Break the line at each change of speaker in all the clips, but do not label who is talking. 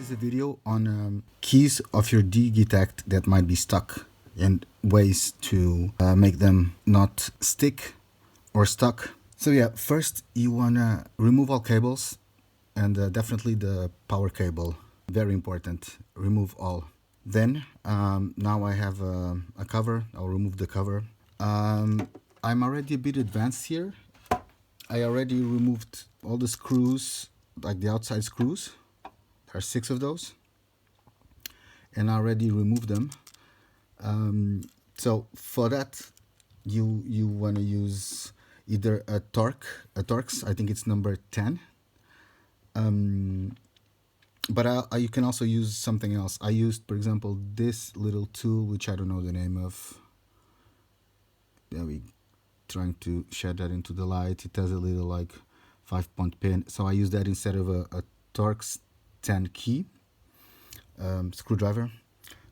is a video on keys of your Digitakt that might be stuck and ways to make them not stick or stuck. So yeah, first you wanna remove all cables and definitely the power cable. Very important, remove all. Then now I have a cover, I'll remove the cover. I'm already a bit advanced here. I already removed all the screws, like the outside screws. There are 6 of those, and I already removed them. So for that, you want to use either a Torx. I think it's number 10. But you can also use something else. I used, for example, this little tool, which I don't know the name of. There we trying to shed that into the light. It has a little like 5-point pin, so I use that instead of a Torx 10 key screwdriver,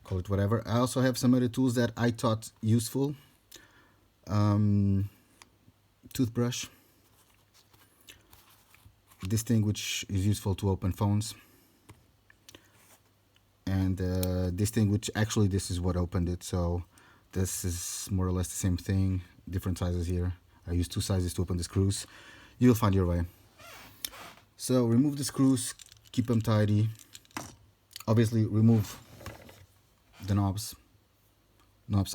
call it whatever. I also have some other tools that I thought useful. Toothbrush, this thing which is useful to open phones, and this thing which actually this is what opened it, so this is more or less the same thing, different sizes here. I use 2 sizes to open the screws. You'll find your way. So remove the screws, keep them tidy. Obviously remove the knobs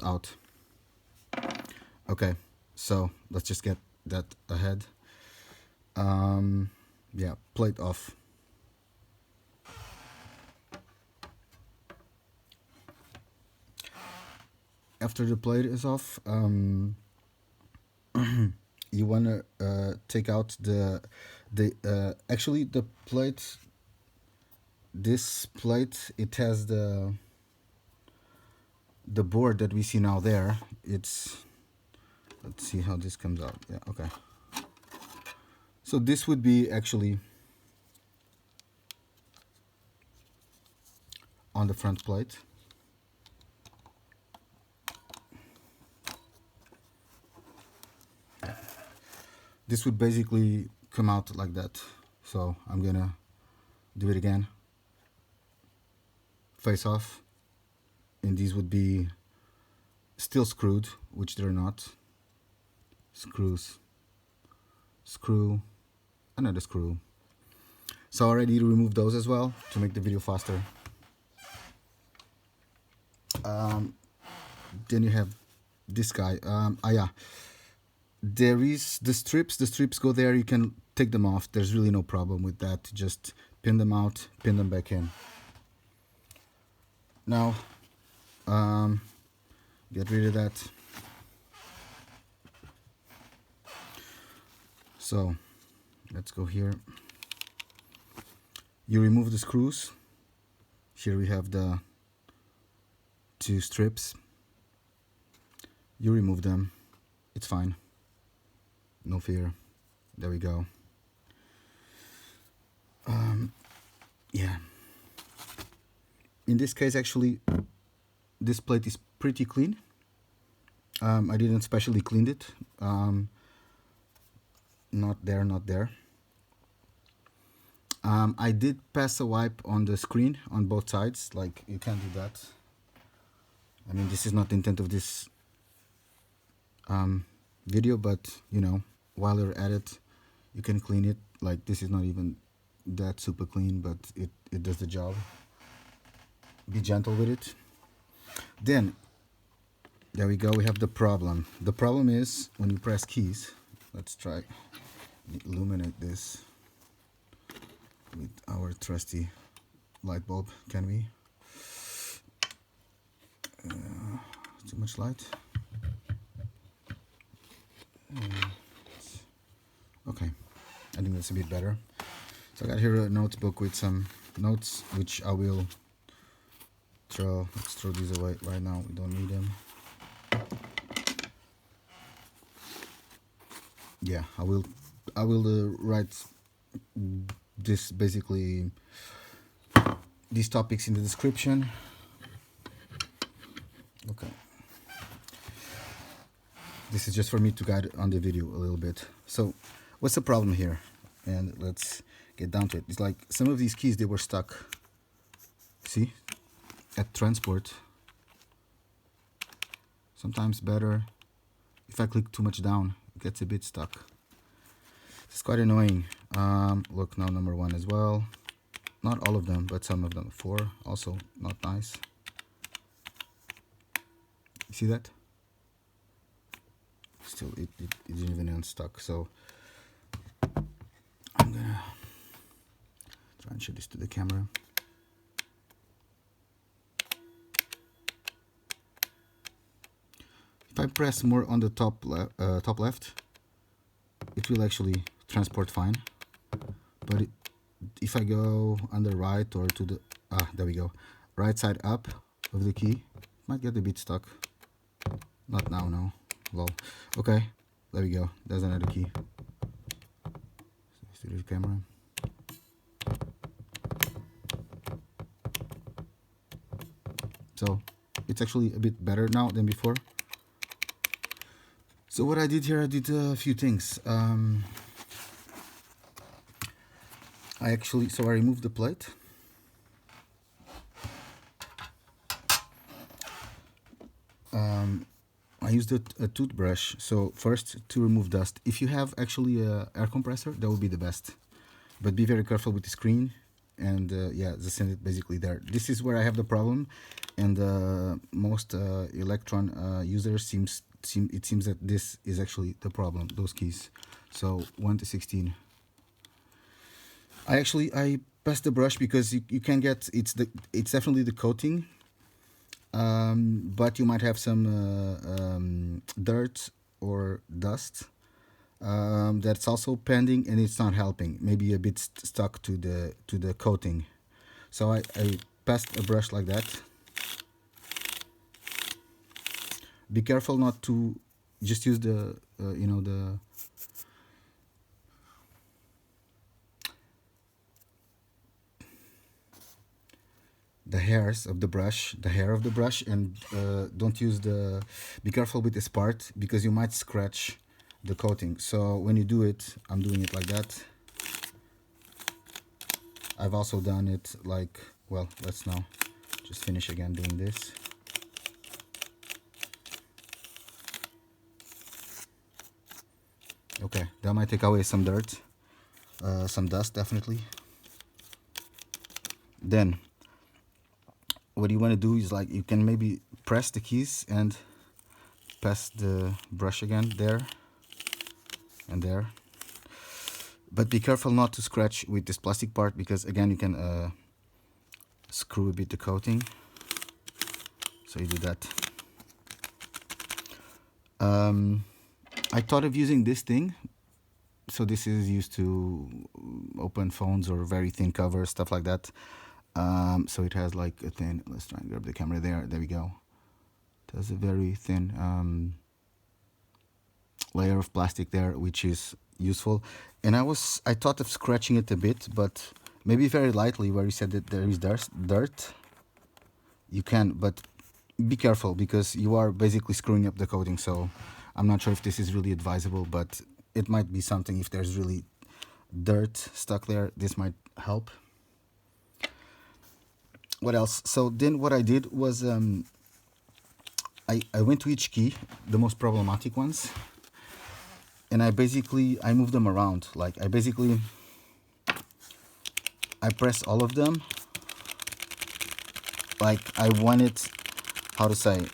out. Okay, so let's just get that ahead. Yeah, plate off. After the plate is off, you want to take out actually the plate. This plate, it has the board that we see now there. Let's see how this comes out. Yeah, okay. So this would be actually on the front plate. This would basically come out like that. So I'm gonna do it again. Face off. And these would be still screwed, which they're not. Screws. Screw. Another screw. So I already removed those as well to make the video faster. Then you have this guy. Yeah. There is the strips go there. You can take them off. There's really no problem with that. Just pin them out, pin them back in. Now get rid of that. So let's go here. You remove the screws. Here we have the 2 strips. You remove them. It's fine. No fear. There we go. Yeah. In this case, actually, this plate is pretty clean. I didn't specially clean it. Not there, not there. I did pass a wipe on the screen on both sides. Like, you can't do that. I mean, this is not the intent of this video, but you know, while you're at it, you can clean it. Like, this is not even that super clean, but it does the job. Be gentle with it. Then there we go, we have the problem. The problem is when you press keys. Let's try illuminate this with our trusty light bulb. Can we? Too much light. Okay, I think that's a bit better. So I got here a notebook with some notes, which I will throw. Let's throw these away right now. We don't need them. Yeah, I will write this, basically these topics in the description. Okay. This is just for me to guide on the video a little bit. So what's the problem here? And let's get down to it. It's like some of these keys, they were stuck See, at transport, sometimes better if I click too much down, it gets a bit stuck. It's quite annoying. Look, now number 1 as well. Not all of them, but some of them. 4 also not nice. You see that? Still, it didn't even unstuck. So I'm gonna try and show this to the camera. If I press more on the top left, it will actually transport fine. But if I go on the right or to the there we go, right side up of the key, it might get a bit stuck. Not now, no. Lol. Okay, there we go. There's another key. So the camera. So it's actually a bit better now than before. So what I did here, I did a few things. I removed the plate. I used a toothbrush. So first, to remove dust. If you have actually a air compressor, that would be the best. But be very careful with the screen. And yeah, just send it basically there. This is where I have the problem, and most Elektron users it seems that this is actually the problem. Those keys. So 1 to 16. I passed the brush because you can get it's definitely the coating, but you might have some dirt or dust that's also pending, and it's not helping. Maybe a bit stuck to the coating. So I passed a brush like that. Be careful not to just use the the hairs of the brush, and don't use the. Be careful with this part because you might scratch the coating. So when you do it, I'm doing it like that. I've also done it like, well, let's now just finish again doing this. Okay, that might take away some dirt, some dust definitely. Then what you want to do is, like, you can maybe press the keys and pass the brush again there and there. But be careful not to scratch with this plastic part, because again you can screw a bit the coating. So you do that. I thought of using this thing. So this is used to open phones or very thin covers, stuff like that. So it has like a thin, let's try and grab the camera there. There we go. It has a very thin layer of plastic there, which is useful. And I thought of scratching it a bit, but maybe very lightly, where you said that there is dirt. You can, but be careful because you are basically screwing up the coating. So I'm not sure if this is really advisable, but it might be something. If there's really dirt stuck there, this might help. What else? So then what I did was I went to each key, the most problematic ones, and I moved them around. Like I press all of them. Like I wanted, how to say,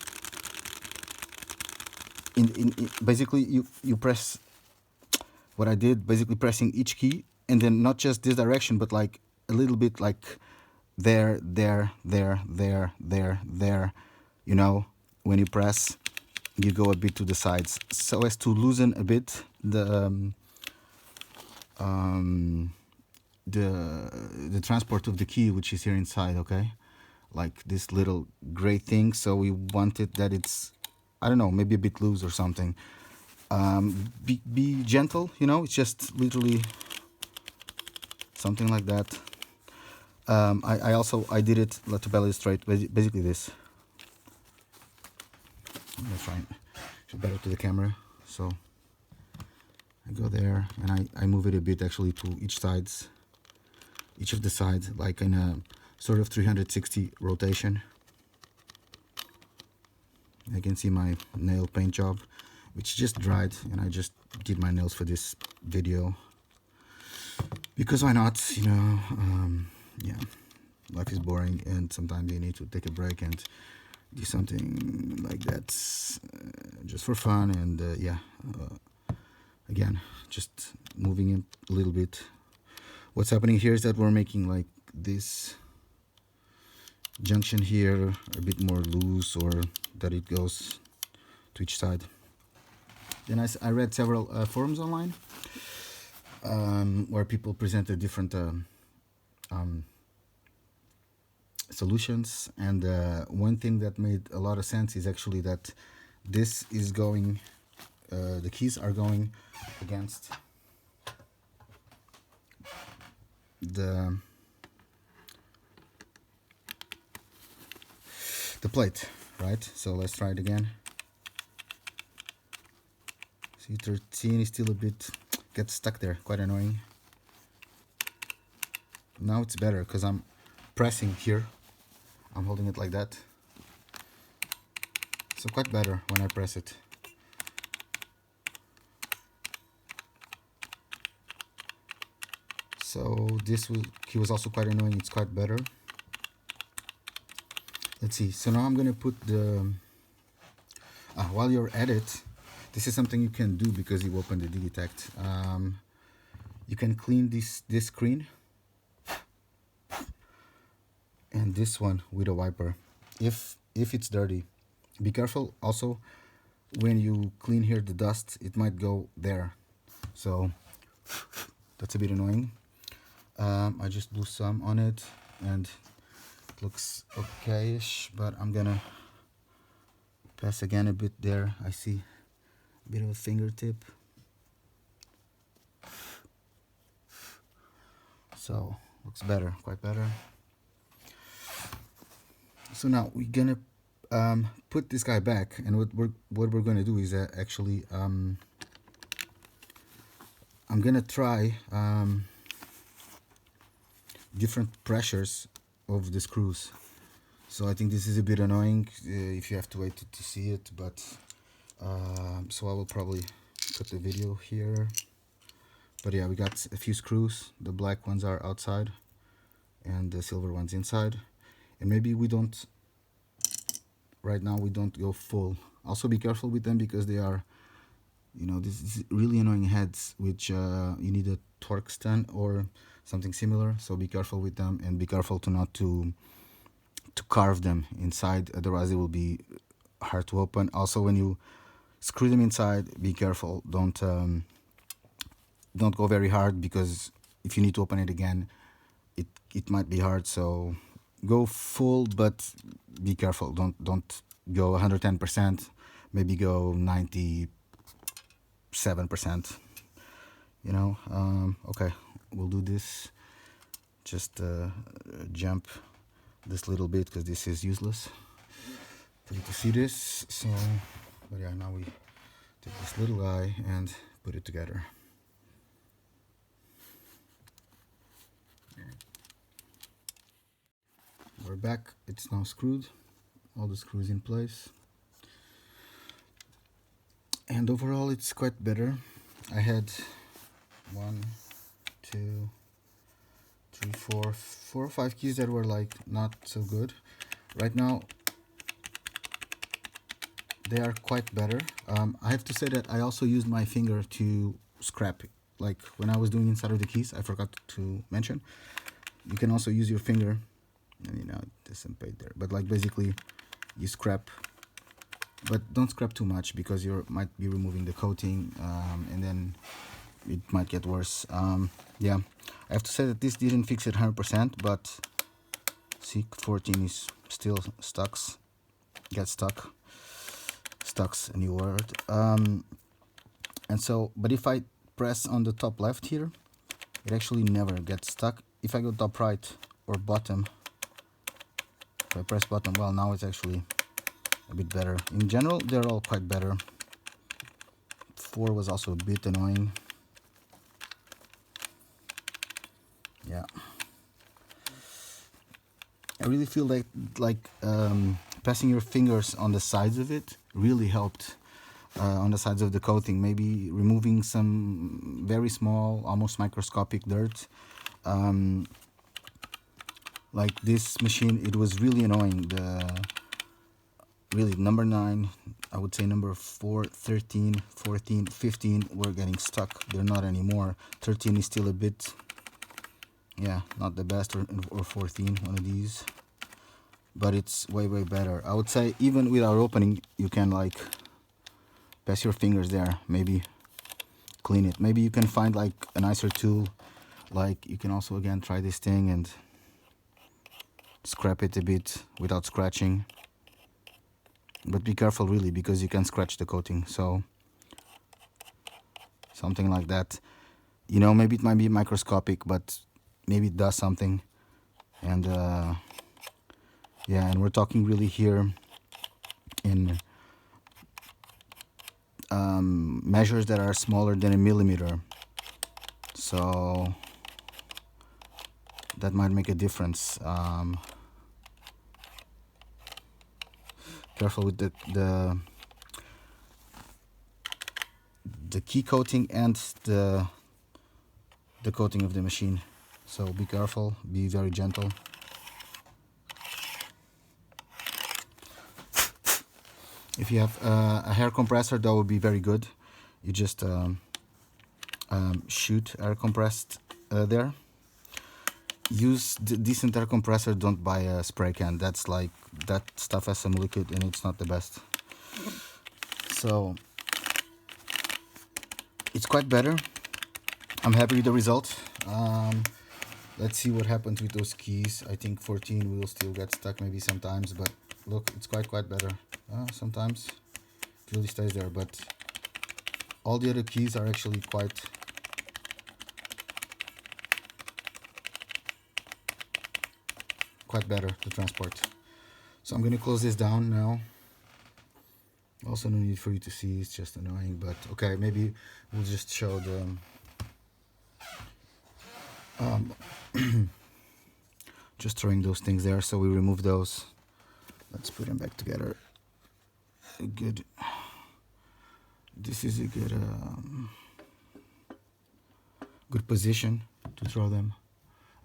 basically you press. What I did, basically pressing each key, and then not just this direction, but like a little bit like there, you know, when you press, you go a bit to the sides, so as to loosen a bit the transport of the key, which is here inside. Okay, like this little gray thing. So we want it that it's, I don't know, maybe a bit loose or something. Be gentle, you know, it's just literally something like that. I did it to illustrate basically this. Let's try and show better to the camera. So I go there and I move it a bit actually to each of the sides, like in a sort of 360 rotation. I can see my nail paint job, which just dried, and I just did my nails for this video because why not, you know. Yeah, life is boring and sometimes you need to take a break and do something like that just for fun. And yeah, again, just moving it a little bit. What's happening here is that we're making like this junction here a bit more loose, or that it goes to each side. Then I read several forums online where people presented different solutions, and one thing that made a lot of sense is actually that this is going, the keys are going against the plate, right? So let's try it again. See, 13 is still a bit, gets stuck there, quite annoying. Now it's better because I'm pressing here. I'm holding it like that. So quite better when I press it. So this key was also quite annoying. It's quite better. Let's see. So now I'm gonna put the while you're at it, this is something you can do because you open the Digitakt. You can clean this screen and this one with a wiper if it's dirty. Be careful also when you clean here, the dust, it might go there, so that's a bit annoying. I just blew some on it and it looks okay-ish, but I'm gonna pass again a bit there. I see a bit of a fingertip, so looks better, quite better. So now we're gonna put this guy back, and what we're gonna do is actually I'm gonna try different pressures of the screws. So I think this is a bit annoying if you have to wait to see it, but so I will probably cut the video here. But yeah, we got a few screws. The black ones are outside and the silver ones inside, and maybe we don't, right now we don't go full. Also be careful with them because they are, you know, this is really annoying heads which you need a torque stand or something similar, so be careful with them, and be careful to not to carve them inside, otherwise it will be hard to open. Also when you screw them inside, be careful, don't go very hard, because if you need to open it again, it might be hard. So go full, but be careful, don't go 110%, maybe go 97%, you know. Okay, we'll do this, just jump this little bit because this is useless for you to see this. So but yeah, now we take this little guy and put it together. We're back, it's now screwed, all the screws in place, and overall it's quite better. I had 1, 2, 3, 4 or 5 keys that were like not so good. Right now they are quite better. I have to say that I also used my finger to scrap it. Like when I was doing inside of the keys, I forgot to mention, you can also use your finger, and you know, there's some paint there, but like basically you scrap, but don't scrap too much because you might be removing the coating, and then it might get worse. Yeah, I have to say that this didn't fix it 100%, but see, 14 is still stucks, get stuck, stuck's a new word. And so, but if I press on the top left here, it actually never gets stuck. If I go top right or bottom, if I press bottom, well, now it's actually a bit better. In general, they're all quite better. 4 was also a bit annoying. Yeah. I really feel like passing your fingers on the sides of it really helped, on the sides of the coating. Maybe removing some very small, almost microscopic dirt. Like this machine, it was really annoying. Really number 9, I would say number 4, 13, 14, 15 were getting stuck. They're not anymore. 13 is still a bit, yeah, not the best, or 14, one of these. But it's way better. I would say even without opening, you can like pass your fingers there, maybe clean it. Maybe you can find like a nicer tool. Like you can also again try this thing and scrap it a bit without scratching. But be careful really, because you can scratch the coating. So something like that. You know, maybe it might be microscopic, but maybe it does something. And yeah, and we're talking really here in measures that are smaller than a millimeter. So that might make a difference. Careful with the key coating and the coating of the machine. So be careful, be very gentle. If you have a hair compressor, that would be very good. You just shoot air compressed there. Use the decent air compressor. Don't buy a spray can. That's like, that stuff has some liquid and it's not the best. So it's quite better. I'm happy with the result. Let's see what happens with those keys. I think 14 will still get stuck maybe sometimes, but look, it's quite better. Sometimes it really stays there, but all the other keys are actually quite better to transport. So I'm going to close this down now. Also no need for you to see, it's just annoying, but okay, maybe we'll just show the just throwing those things there. So we remove those. Let's put them back together. Good. This is a good position to throw them.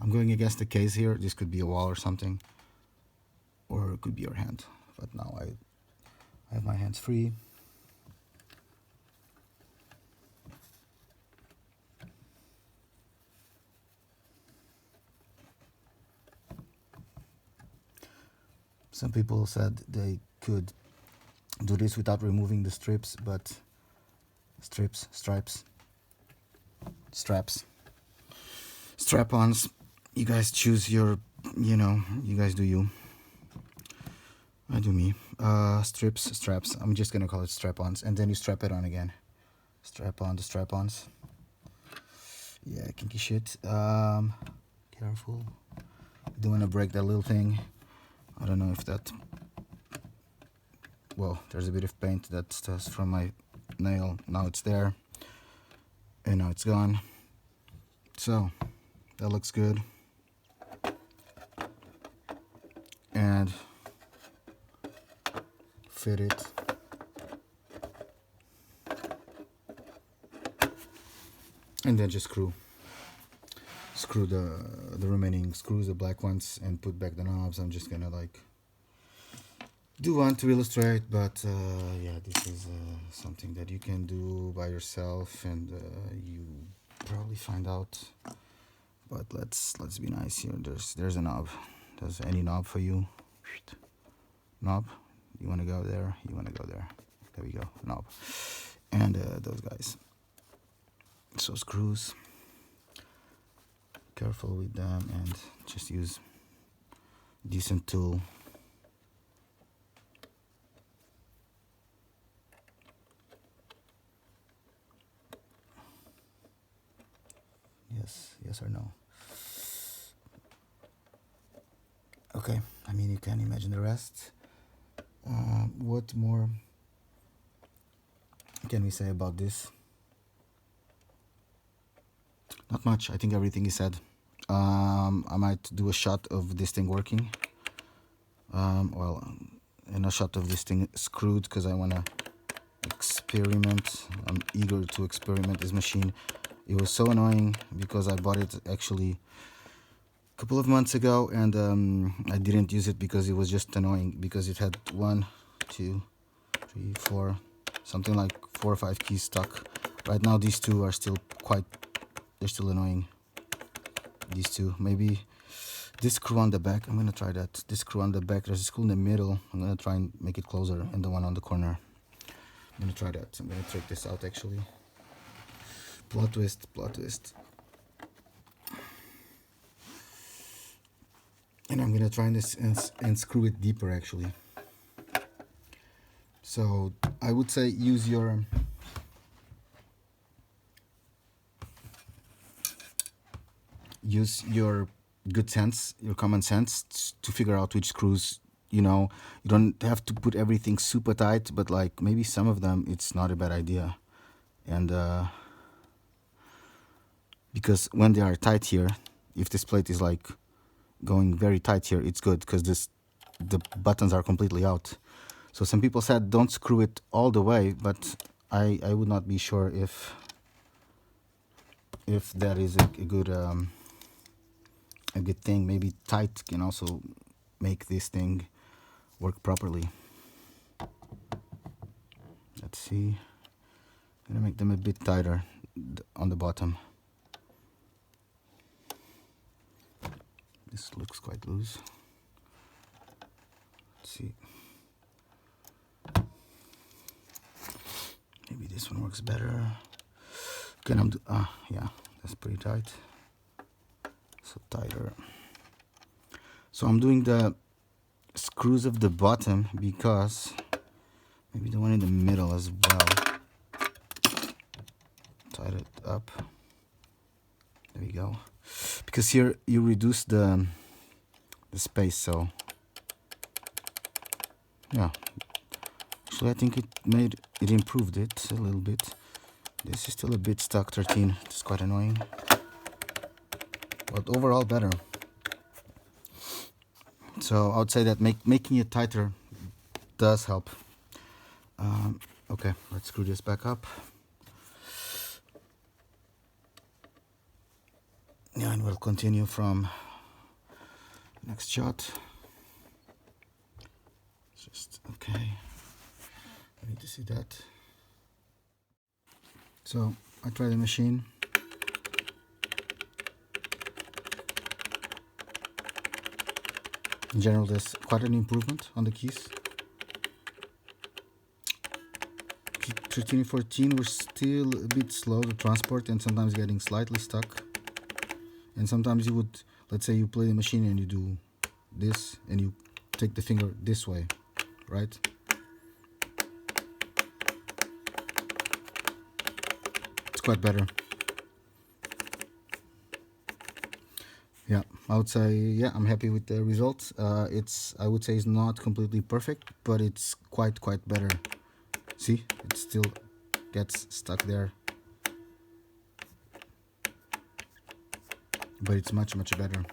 I'm going against the case here. This could be a wall or something, or it could be your hand. But now I have my hands free. Some people said they could do this without removing the strips, but straps, strap-ons. You guys choose your, you guys do you. I do me. Straps. I'm just gonna call it strap-ons, and then you strap it on again. Strap on the strap-ons. Yeah, kinky shit. Careful. You don't want to break that little thing. I don't know if that. Well, there's a bit of paint that's from my nail. Now it's there, and now it's gone. So that looks good. And fit it. And then just screw the remaining screws, the black ones, and put back the knobs. I'm just gonna like do one to illustrate, but yeah, this is something that you can do by yourself, and you probably find out. But let's be nice here. There's a knob. There's any knob for you. Knob. You want to go there. You want to go there. There we go. Knob. And those guys. So screws. Careful with them, and just use decent tool. Yes or no? Okay, I mean, you can imagine the rest. What more can we say about this? Not much. I think everything is said. I might do a shot of this thing working. In a shot of this thing screwed because I want to experiment. I'm eager to experiment this machine. It was so annoying because I bought it actually a couple of months ago, and I didn't use it because it was just annoying, because it had 1, 2, 3, 4, something like 4 or 5 keys stuck. Right now these two are still they're still annoying. These two, maybe this screw on the back, I'm gonna try that. This screw on the back, there's a screw in the middle. I'm gonna try and make it closer, and the one on the corner. I'm gonna try that. I'm gonna take this out actually. Plot twist, plot twist. And I'm gonna try this and screw it deeper actually. So I would say use your good sense, your common sense to figure out which screws, you know, you don't have to put everything super tight, but like maybe some of them it's not a bad idea. And because when they are tight here, if this plate is like going very tight here, it's good because the buttons are completely out. So some people said don't screw it all the way, but I would not be sure if that is a good thing. Maybe tight can also make this thing work properly. Let's see. I'm gonna make them a bit tighter on the bottom. This looks quite loose. Let's see. Maybe this one works better. Can I yeah, that's pretty tight. So tighter. So I'm doing the screws of the bottom because maybe the one in the middle as well. Tight it up. There we go. Because here you reduce the space, so yeah. Actually, I think it improved it a little bit. This is still a bit stuck, 13. It's quite annoying, but overall better. So I would say that making it tighter does help. Okay, let's screw this back up. Yeah, and we'll continue from next shot. Just okay. I need to see that. So I try the machine. In general, there's quite an improvement on the keys. 13 and 14 were still a bit slow to transport and sometimes getting slightly stuck. And sometimes you would, let's say you play the machine and you do this and you take the finger this way, right? It's quite better. Yeah, I would say, yeah, I'm happy with the results. I would say it's not completely perfect, but it's quite better. See, it still gets stuck there, but it's much better.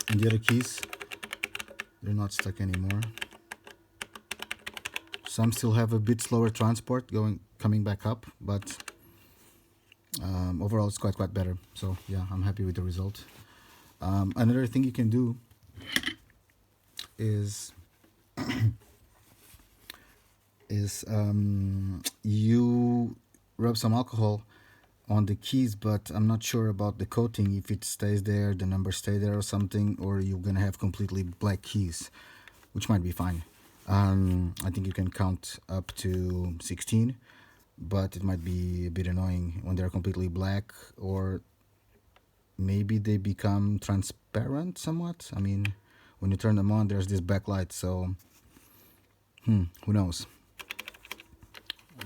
And the other keys, they're not stuck anymore. Some still have a bit slower transport coming back up, but overall it's quite better. So yeah, I'm happy with the result. Another thing you can do is you rub some alcohol on the keys, but I'm not sure about the coating, if it stays there, the numbers stay there or something, or you're gonna have completely black keys, which might be fine. I think you can count up to 16, but it might be a bit annoying when they're completely black, or maybe they become transparent somewhat. I mean, when you turn them on, there's this backlight, so who knows?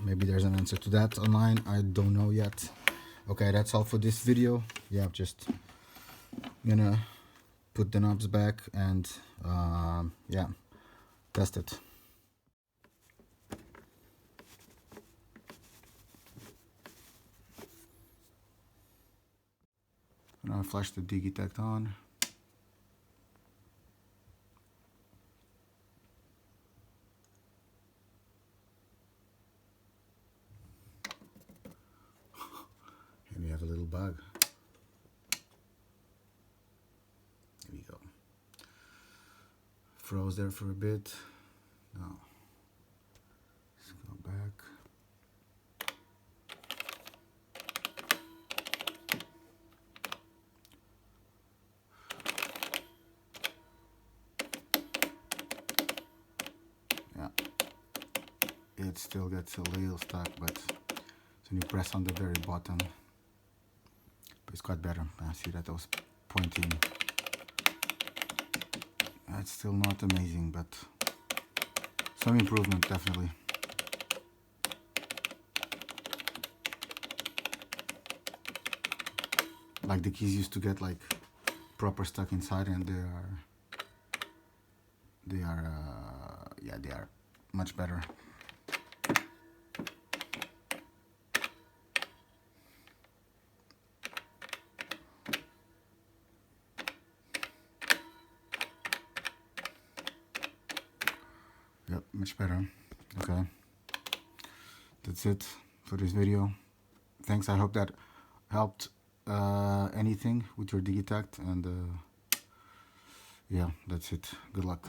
Maybe there's an answer to that online. I don't know yet. Okay, that's all for this video. Yeah, just gonna put the knobs back and yeah, test it. Now I flash the Digitakt on. bug. There we go. Froze there for a bit. Now, let's go back. Yeah, it still gets a little stuck, but when you press on the very bottom, it's quite better. I see that I was pointing. It's still not amazing, but some improvement definitely. Like the keys used to get like proper stuck inside, and they are much better. Yep, much better. Okay, that's it for this video. Thanks. I hope that helped anything with your Digitakt, and yeah, that's it. Good luck.